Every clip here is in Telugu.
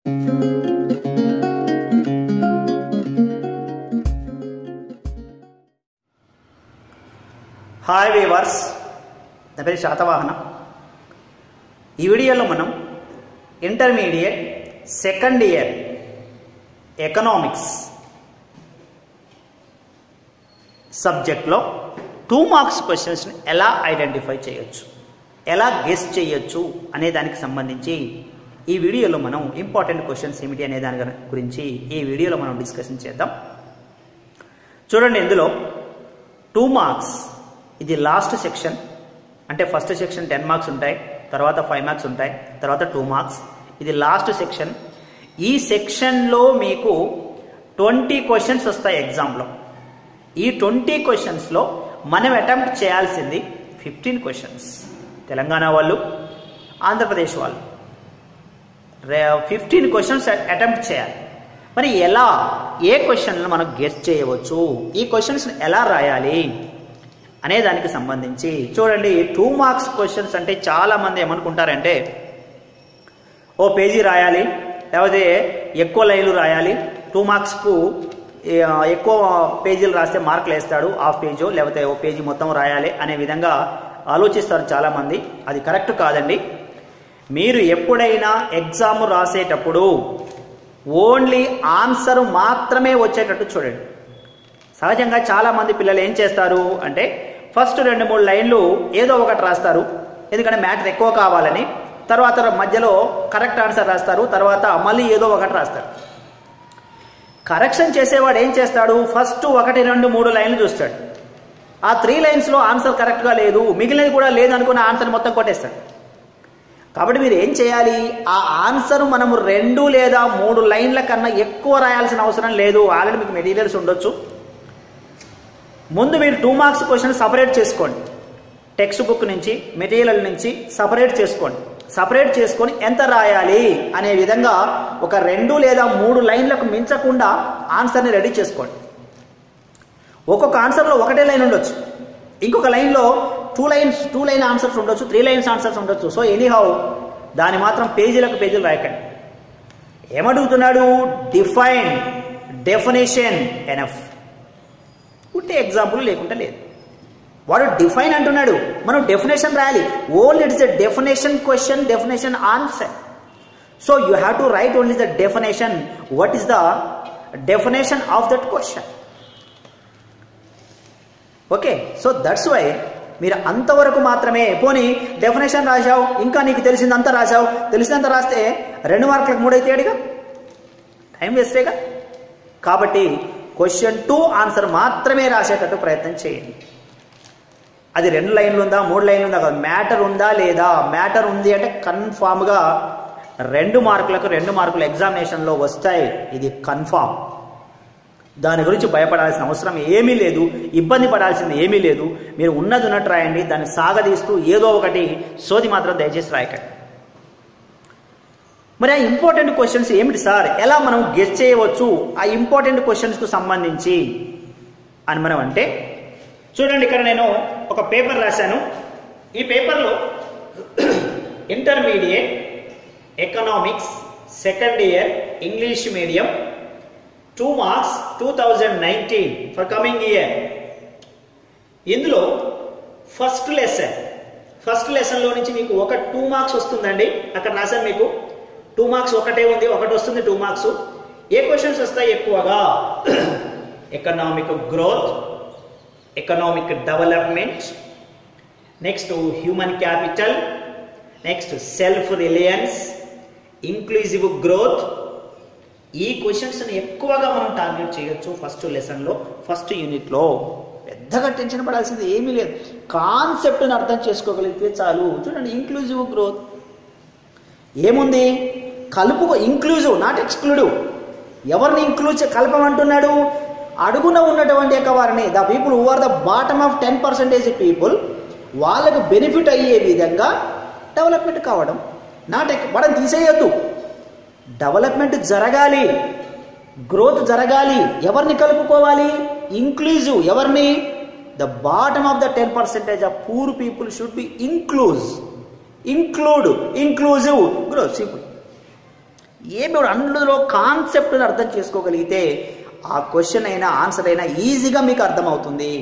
హాయ్ వీవర్స్, నా పేరు శాతవాహన. ఈ వీడియోలో మనం ఇంటర్మీడియట్ సెకండ్ ఇయర్ ఎకనామిక్స్ సబ్జెక్ట్లో 2 మార్క్స్ క్వశ్చన్స్ని ఎలా ఐడెంటిఫై చేయొచ్చు, ఎలా గెస్ చేయొచ్చు అనే దానికి సంబంధించి ఈ వీడియోలో మనం ఇంపార్టెంట్ క్వశ్చన్స్ ఏమిటి అనే దాని గురించి ఈ వీడియోలో మనం డిస్కషన్ చేద్దాం. చూడండి, ఇందులో 2 మార్క్స్ ఇది లాస్ట్ సెక్షన్. అంటే ఫస్ట్ సెక్షన్ 10 మార్క్స్ ఉంటాయి, తర్వాత 5 మార్క్స్ ఉంటాయి, తర్వాత 2 మార్క్స్. ఇది లాస్ట్ సెక్షన్. ఈ సెక్షన్లో మీకు 20 క్వశ్చన్స్ వస్తాయి ఎగ్జామ్లో. ఈ 20 క్వశ్చన్స్లో మనం అటెంప్ట్ చేయాల్సింది 15 క్వశ్చన్స్. తెలంగాణ వాళ్ళు, ఆంధ్రప్రదేశ్ వాళ్ళు 15 క్వశ్చన్స్ అటెంప్ట్ చేయాలి. మరి ఎలా, ఏ క్వశ్చన్లు మనం గెస్ చేయవచ్చు, ఈ క్వశ్చన్స్ని ఎలా రాయాలి అనే దానికి సంబంధించి చూడండి. 2 మార్క్స్ క్వశ్చన్స్ అంటే చాలామంది ఏమనుకుంటారంటే ఓ పేజీ రాయాలి, లేకపోతే ఎక్కువ లైన్లు రాయాలి, 2 మార్క్స్కు ఎక్కువ పేజీలు రాస్తే మార్కులు వేస్తాడు, హాఫ్ పేజో లేకపోతే ఓ పేజీ మొత్తం రాయాలి అనే విధంగా ఆలోచిస్తారు చాలామంది. అది కరెక్ట్ కాదండి. మీరు ఎప్పుడైనా ఎగ్జామ్ రాసేటప్పుడు ఓన్లీ ఆన్సర్ మాత్రమే వచ్చేటట్టు చూడండి. సహజంగా చాలామంది పిల్లలు ఏం చేస్తారు అంటే ఫస్ట్ 2-3 లైన్లు ఏదో ఒకటి రాస్తారు, ఎందుకంటే మ్యాటర్ ఎక్కువ కావాలని. తర్వాత మధ్యలో కరెక్ట్ ఆన్సర్ రాస్తారు, తర్వాత మళ్ళీ ఏదో ఒకటి రాస్తారు. కరెక్షన్ చేసేవాడు ఏం చేస్తాడు, ఫస్ట్ 1, 2, 3 లైన్లు చూస్తాడు. ఆ 3 లైన్స్లో ఆన్సర్ కరెక్ట్గా లేదు, మిగిలినది కూడా లేదనుకున్న ఆన్సర్ మొత్తం కొట్టేస్తాడు. కాబట్టి మీరు ఏం చేయాలి, ఆ ఆన్సర్ మనము 2 లేదా 3 లైన్ల కన్నా ఎక్కువ రాయాల్సిన అవసరం లేదు. ఆల్రెడీ మీకు మెటీరియల్స్ ఉండొచ్చు. ముందు మీరు 2 మార్క్స్ క్వశ్చన్ సపరేట్ చేసుకోండి, టెక్స్ట్ బుక్ నుంచి మెటీరియల్ నుంచి సపరేట్ చేసుకోండి. సపరేట్ చేసుకొని ఎంత రాయాలి అనే విధంగా ఒక 2 లేదా 3 లైన్లకు మించకుండా ఆన్సర్ని రెడీ చేసుకోండి. ఒక్కొక్క ఆన్సర్లో 1 లైన్ ఉండొచ్చు, ఇంకొక లైన్లో 2 లైన్ ఆన్సర్స్ ఉండొచ్చు, 3 లైన్స్ ఆన్సర్స్ ఉండొచ్చు. సో ఎనీహౌ దాని మాత్రం పేజీలకు పేజీలు రాయకండి. ఏమడుగుతున్నాడు, డిఫైన్, డెఫినేషన్ ఎనఫ్. ఉంటే ఎగ్జాంపుల్ లేకుంటే లేదు. వాడు డిఫైన్ అంటున్నాడు, మనం డెఫినేషన్ రాయాలి. Only it's a definition question, definition answer. So you have to write only the definition. What is the definition of that question? Okay, so that's why మీరు అంతవరకు మాత్రమే. పోనీ డెఫినేషన్ రాసావు, ఇంకా నీకు తెలిసిందంతా రాసావు, తెలిసినంత రాస్తే 2 మార్కులకు 3 అయితే అడిగా టైం వేస్టేగా. కాబట్టి క్వశ్చన్ 2 ఆన్సర్ మాత్రమే రాసేటట్టు ప్రయత్నం చేయండి. అది 2 లైన్లు ఉందా, 3 లైన్లు ఉందా కాదు, మ్యాటర్ ఉందా లేదా. మ్యాటర్ ఉంది అంటే కన్ఫామ్గా 2 మార్కులకు 2 మార్కులు ఎగ్జామినేషన్లో వస్తాయి. ఇది కన్ఫామ్. దాని గురించి భయపడాల్సిన అవసరం ఏమీ లేదు, ఇబ్బంది పడాల్సింది ఏమీ లేదు. మీరు ఉన్నది ఉన్నట్టు రాయండి. దాన్ని సాగదీస్తూ ఏదో ఒకటి సోది మాత్రం దయచేసి రాయకండి. మరి ఆ ఇంపార్టెంట్ క్వశ్చన్స్ ఏమిటి సార్, ఎలా మనం గెస్ చేయవచ్చు ఆ ఇంపార్టెంట్ క్వశ్చన్స్కు సంబంధించి అని మనం అంటే, చూడండి ఇక్కడ నేను ఒక పేపర్ రాశాను. ఈ పేపర్లో intermediate economics second year English medium 2 marks 2019 for coming year. ఇందులో ఫస్ట్ లెసన్లో నుంచి మీకు ఒక 2 మార్క్స్ వస్తుందండి. అక్కడ రాశాను మీకు 2 మార్క్స్ ఒకటే ఉంది, ఒకటి వస్తుంది 2 మార్క్స్. ఏ క్వశ్చన్స్ వస్తాయి ఎక్కువగా, economic growth, economic development, next human capital, next self Reliance, inclusive growth. ఈ క్వశ్చన్స్ని ఎక్కువగా మనం టార్గెట్ చేయొచ్చు ఫస్ట్ లెసన్లో, ఫస్ట్ యూనిట్లో. పెద్దగా టెన్షన్ పడాల్సింది ఏమీ లేదు, కాన్సెప్ట్ని అర్థం చేసుకోగలిగితే చాలు. చూడండి, ఇంక్లూజివ్ గ్రోత్ ఏముంది, కలుపుకో, ఇంక్లూజివ్ నాట్ ఎక్స్క్లూడివ్. ఎవరిని కలపమంటున్నాడు, అడుగున ఉన్నటువంటి యొక్క వారిని, the people who are the bottom of 10% people, వాళ్ళకు బెనిఫిట్ అయ్యే విధంగా డెవలప్మెంట్ కావడం. నాట్ వాడని తీసేయొద్దు, డెవలప్మెంట్ జరగాలి, గ్రోత్ జరగాలి. ఎవరిని కలుపుకోవాలి, ఇంక్లూజివ్. ఎవరిని, the bottom of the 10% of poor people should be inclusive growth. Simple. ఏమి అందులో కాన్సెప్ట్ని అర్థం చేసుకోగలిగితే ఆ క్వశ్చన్ అయినా ఆన్సర్ అయినా ఈజీగా మీకు అర్థమవుతుంది.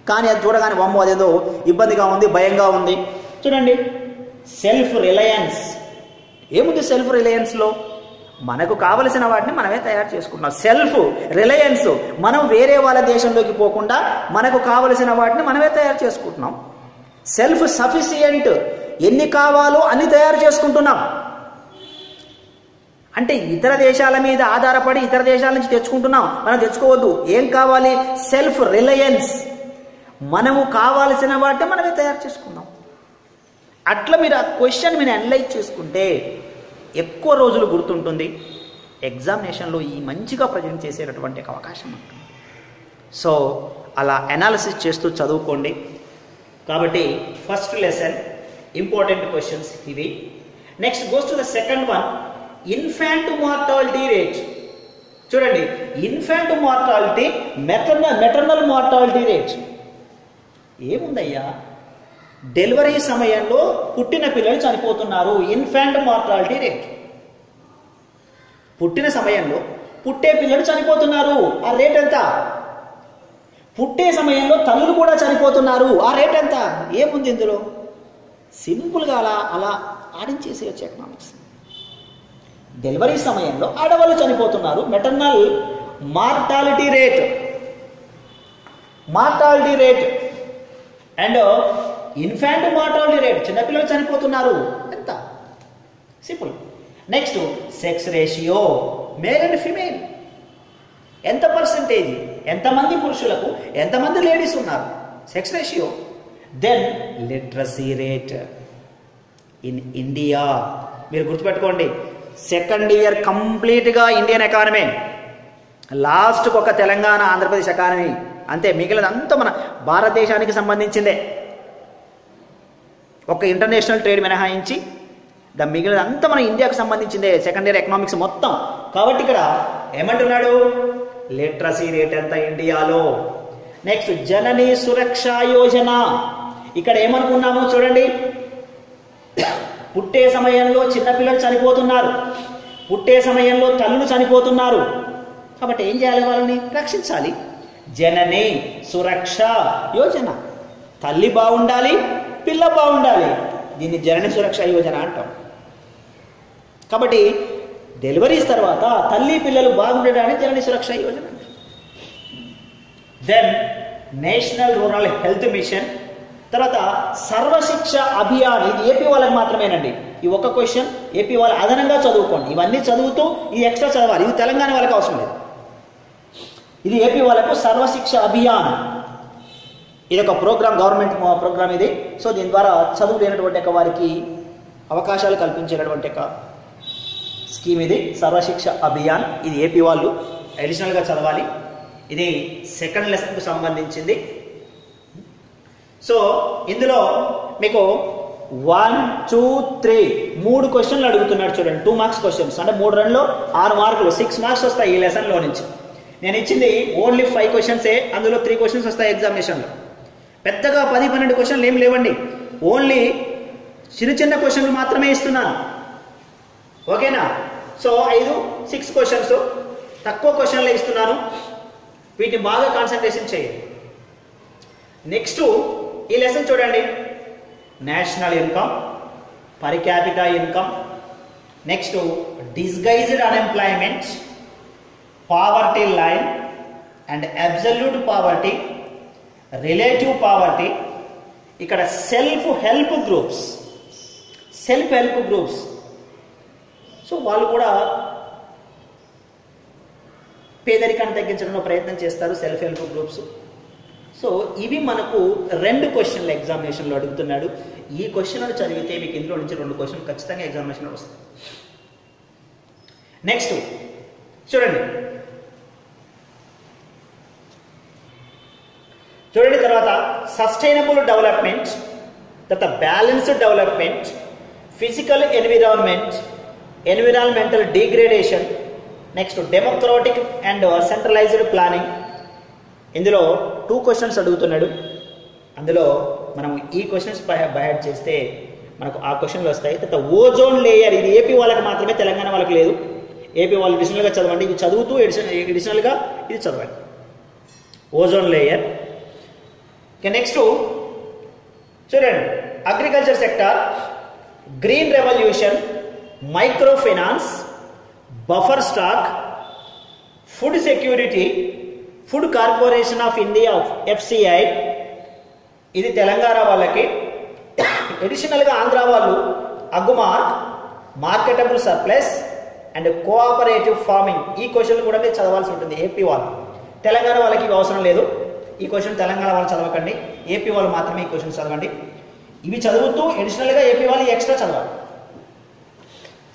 కానీ అది చూడగానే వమ్ము అదేదో ఇబ్బందిగా ఉంది, భయంగా ఉంది. చూడండి, సెల్ఫ్ రిలయన్స్. ఏముంది సెల్ఫ్ రిలయన్స్లో? మనకు కావలసిన వాటిని మనమే తయారు చేసుకుంటున్నాం. సెల్ఫ్ రిలయన్స్, మనం వేరే వాళ్ళ దేశంలోకి పోకుండా మనకు కావలసిన వాటిని మనమే తయారు చేసుకుంటున్నాం. సెల్ఫ్ సఫిషియంట్, ఎన్ని కావాలో అన్ని తయారు చేసుకుంటున్నాం. అంటే ఇతర దేశాల మీద ఆధారపడి ఇతర దేశాల నుంచి తెచ్చుకుంటున్నాం, మనం తెచ్చుకోవద్దు. ఏం కావాలి? సెల్ఫ్ రిలయన్స్, మనము కావాల్సిన వాటిని మనమే తయారు చేసుకుందాం. అట్లా మీరు ఆ క్వశ్చన్ మీరు అనలైజ్ చేసుకుంటే ఎక్కువ రోజులు గుర్తుంటుంది, ఎగ్జామినేషన్లో ఈ మంచిగా ప్రజెంట్ చేసేటటువంటి అవకాశం ఉంటుంది. సో అలా అనాలిసిస్ చేస్తూ చదువుకోండి. కాబట్టి ఫస్ట్ లెసన్ ఇంపార్టెంట్ క్వశ్చన్స్ ఇవి. Next goes to the second one, infant mortality rate. చూడండి, infant mortality, maternal mortality rate. ఏముందయ్యా, డెలివరీ సమయంలో పుట్టిన పిల్లలు చనిపోతున్నారు. ఇన్ఫాంట్ మార్టాలిటీ రేట్, పుట్టిన సమయంలో పుట్టే పిల్లలు చనిపోతున్నారు. ఆ రేట్ ఎంత? పుట్టే సమయంలో తల్లులు కూడా చనిపోతున్నారు. ఆ రేట్ ఎంత? ఏముంది ఇందులో? సింపుల్గా అలా ఆడించేసేయచ్చు ఎకనామిక్స్. డెలివరీ సమయంలో ఆడవాళ్ళు చనిపోతున్నారు, maternal mortality rate and infant mortality rate, చిన్నపిల్లలు చనిపోతున్నారు ఎంత? Simple. Next sex ratio, male and female, ఎంత పర్సంటేజ్, ఎంతమంది పురుషులకు ఎంతమంది లేడీస్ ఉన్నారు, sex ratio. Then literacy rate in India. మీరు గుర్తుపెట్టుకోండి, సెకండ్ ఇయర్ కంప్లీట్గా ఇండియన్ ఎకానమీ, లాస్ట్కి ఒక తెలంగాణ ఆంధ్రప్రదేశ్ ఎకానమీ అంతే. మిగిలినంతా మన భారతదేశానికి సంబంధించిందే, ఒక ఇంటర్నేషనల్ ట్రేడ్ మినహాయించి మిగిలినంతా మన ఇండియాకు సంబంధించిందే సెకండ్ ఇయర్ ఎకనామిక్స్ మొత్తం. కాబట్టి ఇక్కడ ఏమంటున్నాడు? లిటరసీ రేట్ ఎంత ఇండియాలో. నెక్స్ట్ జననీ సురక్ష యోజన. ఇక్కడ ఏమనుకున్నాము చూడండి, పుట్టే సమయంలో చిన్నపిల్లలు చనిపోతున్నారు, పుట్టే సమయంలో తల్లులు చనిపోతున్నారు. కాబట్టి ఏం చేయాలి? వాళ్ళని రక్షించాలి. జననీ సురక్ష యోజన, తల్లి బాగుండాలి, పిల్ల బాగుండాలి. దీన్ని జననీ సురక్ష యోజన అంటాం. కాబట్టి డెలివరీస్ తర్వాత తల్లి పిల్లలు బాగుండడానికి Janani Suraksha Yojana. Then national rural health mission. తర్వాత సర్వశిక్ష అభియాన్. ఇది ఏపీ వాళ్ళకి మాత్రమేనండి. ఈ ఒక్క క్వశ్చన్ ఏపీ వాళ్ళు అదనంగా చదువుకోండి. ఇవన్నీ చదువుతూ ఈ ఎక్స్ట్రా చదవాలి. ఇది తెలంగాణ వాళ్ళకి అవసరం లేదు. ఇది ఏపీ వాళ్ళకు సర్వశిక్ష అభియాన్. ఇది ఒక ప్రోగ్రామ్, గవర్నమెంట్ ప్రోగ్రామ్ ఇది. సో దీని ద్వారా చదువు లేనటువంటి వారికి అవకాశాలు కల్పించేటటువంటి స్కీమ్ ఇది, సర్వశిక్ష అభియాన్. ఇది ఏపీ వాళ్ళు అడిషనల్గా చదవాలి. ఇది సెకండ్ లెసన్కు సంబంధించింది. సో ఇందులో మీకు 1, 2, 3 3 క్వశ్చన్లు అడుగుతున్నాడు చూడండి. 2 మార్క్స్ క్వశ్చన్స్, అంటే 3 రన్లో 6 మార్కులు, 6 మార్క్స్ వస్తాయి ఈ లెసన్లో నుంచి. నేను ఇచ్చింది ఓన్లీ 5 క్వశ్చన్సే, అందులో 3 క్వశ్చన్స్ వస్తాయి ఎగ్జామినేషన్లో. పెద్దగా 10-12 క్వశ్చన్లు ఏం లేవండి. ఓన్లీ చిన్న క్వశ్చన్లు మాత్రమే ఇస్తున్నాను. ఓకేనా? సో 5-6 క్వశ్చన్స్, తక్కువ క్వశ్చన్లు ఇస్తున్నాను. వీటిని బాగా కాన్సన్ట్రేషన్ చేయండి. నెక్స్ట్ ఈ లెసన్ చూడండి, national income, per capita income, next disguised unemployment, poverty line and absolute poverty, relative poverty. ఇక్కడ సెల్ఫ్ హెల్ప్ గ్రూప్స్. సో వాళ్ళు కూడా పేదరికాన్ని తగ్గించడంలో ప్రయత్నం చేస్తారు, సెల్ఫ్ హెల్ప్ గ్రూప్స్. సో ఇవి మనకు 2 క్వశ్చన్లు ఎగ్జామినేషన్లో అడుగుతున్నాడు. ఈ క్వశ్చన్లు చదివితే మీకు ఇందులో నుంచి 2 క్వశ్చన్లు ఖచ్చితంగా ఎగ్జామినేషన్లో వస్తాయి. నెక్స్ట్ చూడండి తర్వాత సస్టైనబుల్ డెవలప్మెంట్, తర్వాత balanced development, physical environment, environmental degradation, next democratic and centralised planning. ఇందులో 2 క్వశ్చన్స్ అడుగుతున్నాడు. అందులో మనం ఈ క్వశ్చన్స్ బైహార్ట్ చేస్తే మనకు ఆ క్వశ్చన్లు వస్తాయి. తర్వాత ఓజోన్ లేయర్, ఇది ఏపీ వాళ్ళకి మాత్రమే, తెలంగాణ వాళ్ళకి లేదు. ఏపీ వాళ్ళు అడిషనల్గా చదవండి, ఇది చదువుతూ అడిషనల్గా ఇది చదవండి. Ozone layer. నెక్స్ట్ చూడండి, agriculture sector, green revolution, micro finance, buffer stock, food security, food corporation of India FCI, ఇది తెలంగాణ వాళ్ళకి. అడిషనల్గా ఆంధ్ర వాళ్ళు Agmark, marketable surplus and cooperative farming, ఈ క్వశ్చన్ కూడా మీరు చదవాల్సి ఉంటుంది ఏపీ వాళ్ళు. తెలంగాణ వాళ్ళకి ఇవి అవసరం లేదు, ఈ క్వశ్చన్ తెలంగాణ వాళ్ళు చదవకండి, ఏపీ వాళ్ళు మాత్రమే ఈ క్వశ్చన్ చదవండి. ఇవి చదువుతూ అడిషనల్గా ఏపీ వాళ్ళు ఎక్స్ట్రా చదవాలి.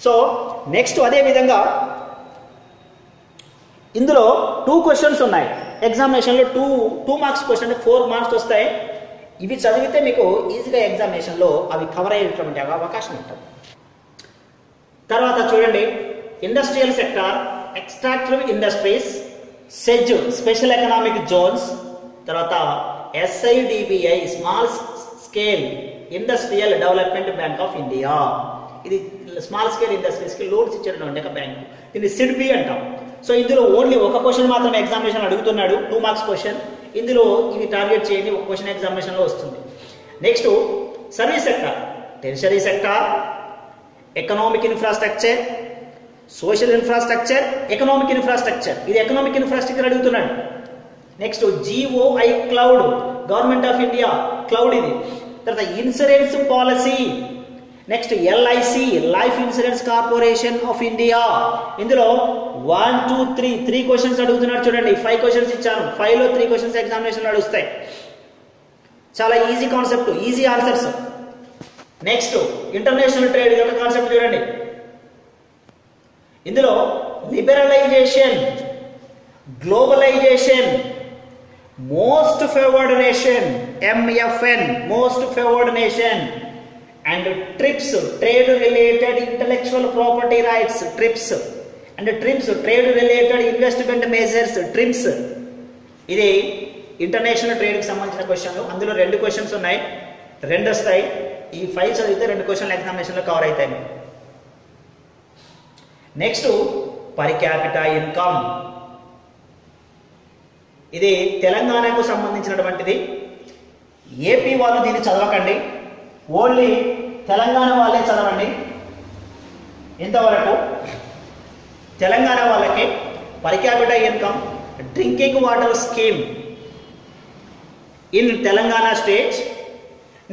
సో నెక్స్ట్ అదే విధంగా ఇందులో 2 క్వశ్చన్స్ ఉన్నాయి ఎగ్జామినేషన్లో. 2 మార్క్స్ క్వశ్చన్, 4 మార్క్స్ వస్తాయి. ఇవి చదివితే మీకు ఈజీగా ఎగ్జామినేషన్లో అవి కవర్ అయ్యేటువంటి అవకాశం ఉంటుంది. తర్వాత చూడండి, industrial sector, extractive industries, SEZ special economic zones, తర్వాత SIDBI small scale industrial development bank of India, ఇది స్మాల్ స్కేల్ ఇండస్ట్రీస్కి లోన్స్ ఇచ్చేటువంటి ఒక బ్యాంక్, దీన్ని SIDBI అంటాం. సో ఇందులో ఓన్లీ ఒక క్వశ్చన్ మాత్రమే ఎగ్జామినేషన్ అడుగుతున్నాడు, 2 మార్క్స్ క్వశ్చన్. ఇందులో ఇవి టార్గెట్ చేయండి, ఒక క్వశ్చన్ ఎగ్జామినేషన్లో వస్తుంది. Next service sector, tertiary sector, economic infrastructure, social infrastructure, economic infrastructure, ఇది ఎకనామిక్ ఇన్ఫ్రాస్ట్రక్చర్ అడుగుతున్నాడు. Next GOI cloud, government of India cloud ఇది. తర్వాత insurance policy, next LIC life insurance corporation of India. ఇందులో 1, 2, 3 క్వశ్చన్స్ అడుగుతున్నాడు చూడండి. 5 క్వశ్చన్స్ ఇచ్చాను, 5లో 3 క్వశ్చన్స్ ఎగ్జామినేషన్లో అడుగుతాయి. చాలా easy concept, easy answers. Next international trade, ఇది ఒక కాన్సెప్ట్ చూడండి. ఇందులో liberalisation, globalisation, most favoured nation MFN most favoured nation, and TRIPS trade related intellectual property rights, TRIPS and TRIPS trade related investment measures, TRIPS. ఇది ఇంటర్నేషనల్ ట్రేడ్కి సంబంధించిన క్వశ్చన్లు. అందులో 2 క్వశ్చన్స్ ఉన్నాయి, 2 వస్తాయి. ఈ 5 చదివితే 2 క్వశ్చన్లు ఎగ్జామినేషన్లో కవర్ అవుతాయి. నెక్స్ట్ పర్ క్యాపిటా ఇన్కమ్, ఇది తెలంగాణకు సంబంధించినటువంటిది. ఏపీ వాళ్ళు దీన్ని చదవకండి, ఓన్లీ తెలంగాణ వాళ్ళే చదవండి. ఇంతవరకు తెలంగాణ వాళ్ళకి per capita income, drinking water scheme in Telangana state,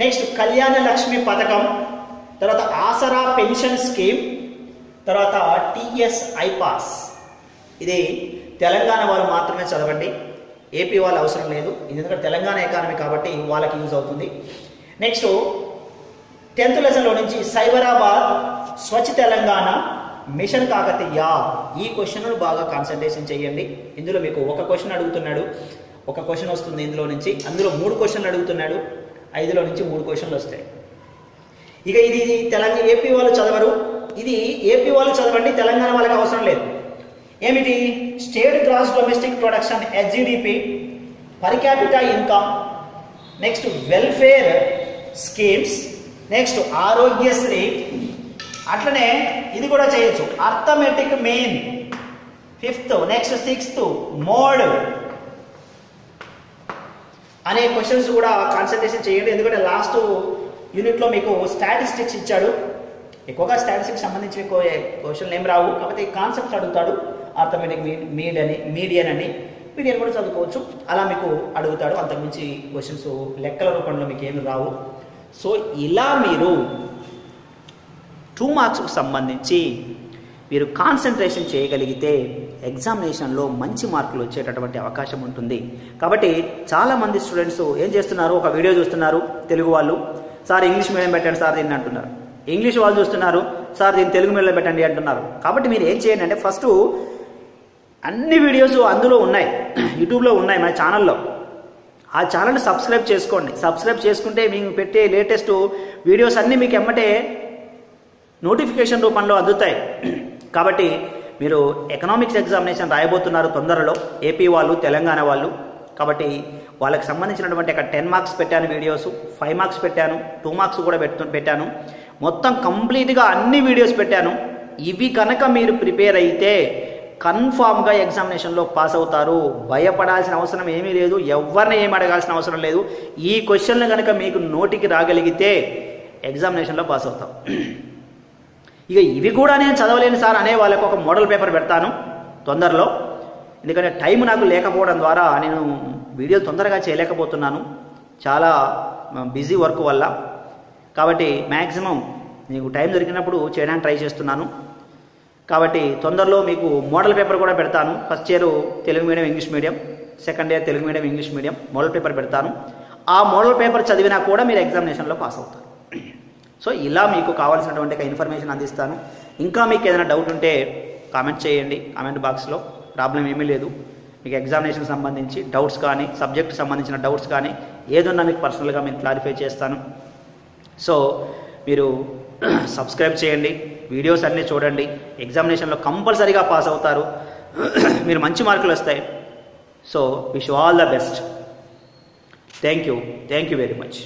next Kalyana Lakshmi పథకం, తర్వాత ఆసరా పెన్షన్ స్కీమ్, తర్వాత TS ఐపాస్. ఇది తెలంగాణ వాళ్ళు మాత్రమే చదవండి, ఏపీ వాళ్ళు అవసరం లేదు, ఎందుకంటే తెలంగాణ ఎకానమీ కాబట్టి వాళ్ళకి యూజ్ అవుతుంది. నెక్స్ట్ 10th లెసన్లో నుంచి సైబరాబాద్, స్వచ్ఛ తెలంగాణ, మిషన్ కాకతీయ, ఈ క్వశ్చన్లు బాగా కాన్సన్ట్రేషన్ చేయండి. ఇందులో మీకు ఒక క్వశ్చన్ అడుగుతున్నాడు, ఒక క్వశ్చన్ వస్తుంది ఇందులో నుంచి. అందులో 3 క్వశ్చన్లు అడుగుతున్నాడు, 5లో నుంచి 3 క్వశ్చన్లు వస్తాయి. ఇక ఇది తెలంగాణ ఏపీ వాళ్ళు చదవరు, ఇది ఏపీ వాళ్ళు చదవండి, తెలంగాణ వాళ్ళకి అవసరం లేదు. ఏమిటి? State gross domestic production SGDP, per capita income, next welfare schemes, next Aarogyasri. అట్లనే ఇది కూడా చేయొచ్చు, arithmetic mean 5th, next 6th mode అనే క్వశ్చన్స్ కూడా కాన్సన్ట్రేషన్ చేయండి. ఎందుకంటే లాస్ట్ యూనిట్లో మీకు స్టాటిస్టిక్స్ ఇచ్చాడు, ఎక్కువగా స్టాటిస్టిక్స్ సంబంధించిన క్వశ్చన్లు ఏం రావు, కాకపోతే కాన్సెప్ట్స్ అడుగుతాడు. అర్థమెటిక్ మీడియన్ అని మీడియన్ కూడా చదువుకోవచ్చు, అలా మీకు అడుగుతాడు. అంతకుమించి క్వశ్చన్స్ లెక్కల రూపంలో మీకు ఏమి రావు. సో ఇలా మీరు 2 మార్క్స్కు సంబంధించి మీరు కాన్సన్ట్రేషన్ చేయగలిగితే ఎగ్జామినేషన్లో మంచి మార్కులు వచ్చేటటువంటి అవకాశం ఉంటుంది. కాబట్టి చాలామంది స్టూడెంట్స్ ఏం చేస్తున్నారు, ఒక వీడియో చూస్తున్నారు తెలుగు వాళ్ళు, సార్ ఇంగ్లీష్ మీడియం పెట్టండి సార్ దీన్ని అంటున్నారు. ఇంగ్లీష్ వాళ్ళు చూస్తున్నారు, సార్ దీన్ని తెలుగు మీడియం పెట్టండి అంటున్నారు. కాబట్టి మీరు ఏం చేయండి అంటే, ఫస్ట్ అన్ని వీడియోస్ అందులో ఉన్నాయి, యూట్యూబ్లో ఉన్నాయి మన ఛానల్లో. ఆ ఛానల్ని సబ్స్క్రైబ్ చేసుకోండి. సబ్స్క్రైబ్ చేసుకుంటే మీకు పెట్టే లేటెస్ట్ వీడియోస్ అన్నీ మీకు ఎమ్మటే నోటిఫికేషన్ రూపంలో అందుతాయి. కాబట్టి మీరు ఎకనామిక్స్ ఎగ్జామినేషన్ రాయబోతున్నారు తొందరలో, ఏపీ వాళ్ళు, తెలంగాణ వాళ్ళు. కాబట్టి వాళ్ళకి సంబంధించినటువంటి అక్కడ 10 మార్క్స్ పెట్టాను వీడియోస్, 5 మార్క్స్ పెట్టాను, 2 మార్క్స్ కూడా పెట్టాను. మొత్తం కంప్లీట్గా అన్ని వీడియోస్ పెట్టాను. ఇవి కనుక మీరు ప్రిపేర్ అయితే కన్ఫామ్గా ఎగ్జామినేషన్లో పాస్ అవుతారు. భయపడాల్సిన అవసరం ఏమీ లేదు, ఎవరిని ఏమి అడగాల్సిన అవసరం లేదు. ఈ క్వశ్చన్లు కనుక మీకు నోటికి రాగలిగితే ఎగ్జామినేషన్లో పాస్ అవుతాం. ఇక ఇవి కూడా నేను చదవలేను సార్ అనే వాళ్ళకు ఒక మోడల్ పేపర్ పెడతాను తొందరలో. ఎందుకంటే టైం నాకు లేకపోవడం ద్వారా నేను వీడియోలు తొందరగా చేయలేకపోతున్నాను, చాలా బిజీ వర్క్ వల్ల. కాబట్టి మ్యాక్సిమం మీకు టైం దొరికినప్పుడు చేయడానికి ట్రై చేస్తున్నాను. కాబట్టి తొందరలో మీకు మోడల్ పేపర్ కూడా పెడతాను. First year Telugu medium English medium, second year Telugu medium English medium model paper పెడతాను. ఆ మోడల్ పేపర్ చదివినా కూడా మీరు ఎగ్జామినేషన్లో పాస్ అవుతారు. సో ఇలా మీకు కావాల్సినటువంటి ఇన్ఫర్మేషన్ అందిస్తాను. ఇంకా మీకు ఏదైనా డౌట్ ఉంటే కామెంట్ చేయండి కామెంట్ బాక్స్లో, ప్రాబ్లం ఏమీ లేదు. మీకు ఎగ్జామినేషన్ సంబంధించి డౌట్స్ కానీ, సబ్జెక్ట్ సంబంధించిన డౌట్స్ కానీ ఏదన్నా మీకు పర్సనల్గా నేను క్లారిఫై చేస్తాను. సో మీరు సబ్స్క్రైబ్ చేయండి, వీడియోస్ అన్నీ చూడండి. ఎగ్జామినేషన్లో కంపల్సరీగా పాస్ అవుతారు, మీరు మంచి మార్కులు వస్తాయి. So wish you all the best. Thank you very much.